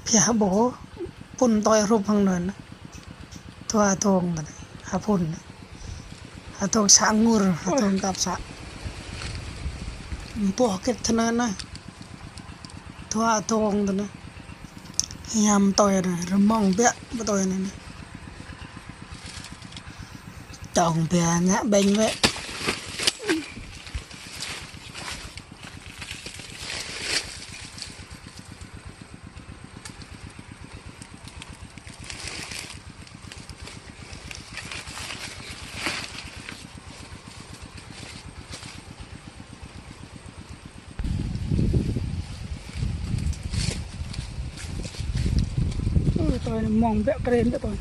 Pia bo pun toy rup hang non tua tong tadi hapun atong sangur atong kapsa pocket thanana tua tong tadi yam toy na remong be toy na tong be ngã beng vậy tôi mong vẽ keren đó tôi